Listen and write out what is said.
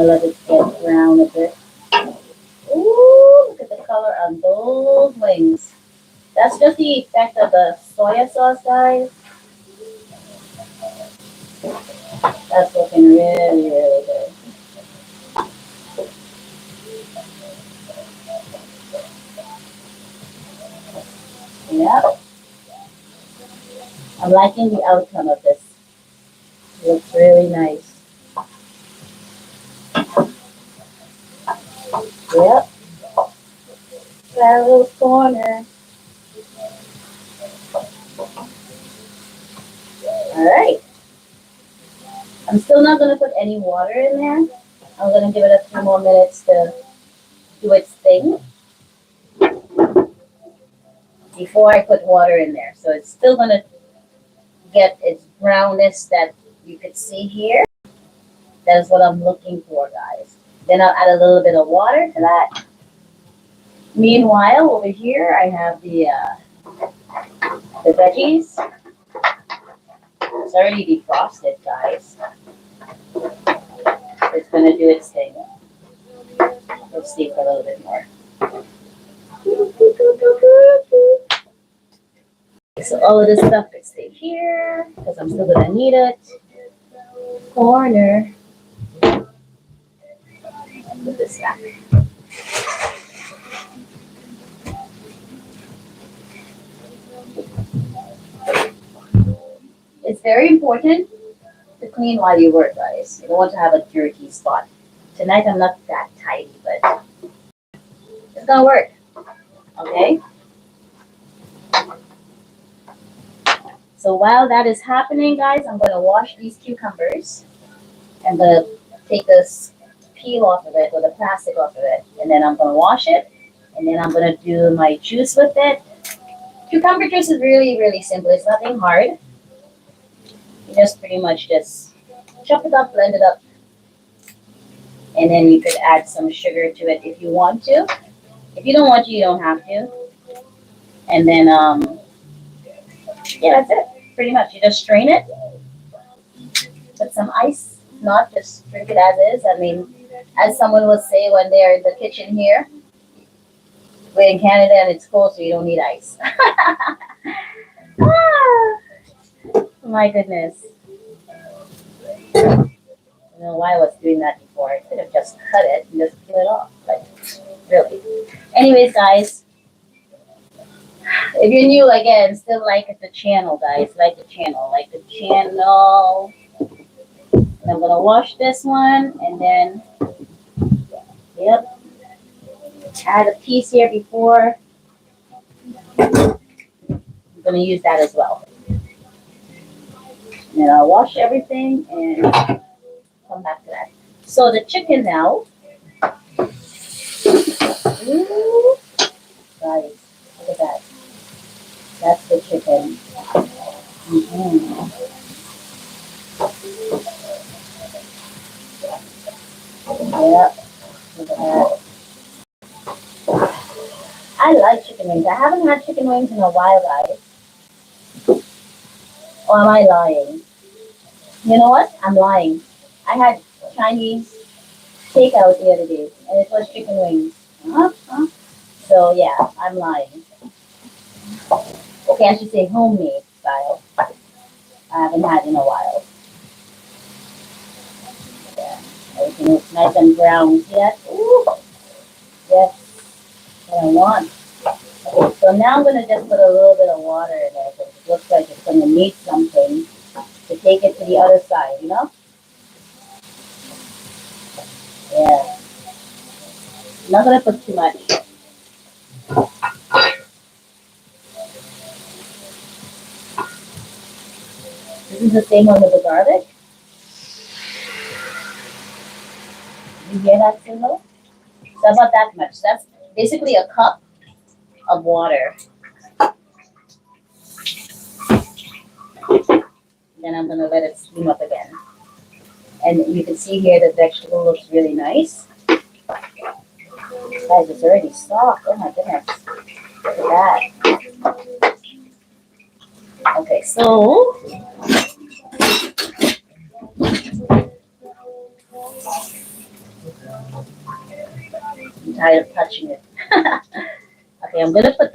gonna let it get brown a bit. Ooh, look at the color on those wings. That's just the effect of the soya sauce, guys. That's looking really, really good. Yep. I'm liking the outcome of this. It looks really nice. Yep. That little corner. Alright. I'm still not going to put any water in there. I'm going to give it a few more minutes to do its thing before I put water in there. So it's still going to get its brownness that you could see here. That's what I'm looking for, guys. Then I'll add a little bit of water to that. Meanwhile, over here, I have the veggies. It's already defrosted, guys. It's going to do its thing. Let's steep for a little bit more. So all of this stuff could stay here because I'm still going to need it. Corner. Put this back. It's very important to clean while you work, guys. You don't want to have a dirty spot. Tonight I'm not that tidy, but it's gonna work. Okay? So while that is happening, guys, I'm gonna wash these cucumbers. I'm gonna take this peel off of it, or the plastic off of it, and then I'm gonna wash it, and then I'm gonna do my juice with it. Cucumber juice is really, really simple. It's nothing hard. You just pretty much just chop it up, blend it up, and then you could add some sugar to it if you want to. If you don't want to, you don't have to. And then, yeah, that's it. Pretty much, you just strain it, put some ice, not just drink it as is. I mean, as someone will say when they're in the kitchen here, we're in Canada and it's cold, so you don't need ice. Ah, my goodness. I don't know why I was doing that before. I could have just cut it and just peel it off. But really. Anyways, guys, if you're new, again, still like the channel, guys. Like the channel. Like the channel. And I'm going to wash this one. And then, yep. Add a piece here before. I'm going to use that as well. And then I'll wash everything and come back to that. So the chicken now. Ooh, guys, look at that. That's the chicken. Mm-hmm. Yep, look at that. I like chicken wings. I haven't had chicken wings in a while, guys. Or am I lying? You know what? I'm lying. I had Chinese takeout the other day, and it was chicken wings. Uh-huh. So yeah, I'm lying. Okay, I should say homemade style. I haven't had in a while. Yeah, everything looks nice and brown. See that? Ooh, yes, what I want. Okay, so now I'm gonna just put a little bit of water in there because it looks like it's gonna need something to take it to the other side, you know? Yeah. I'm not gonna put too much. This is the same one with the garlic. You hear that signal? So about that much. That's basically a cup of water. Then I'm gonna let it steam up again. And you can see here the vegetable looks really nice. Guys, it's already soft. Oh my goodness. Look at that. Okay, so tired of touching it. Okay, I'm gonna put the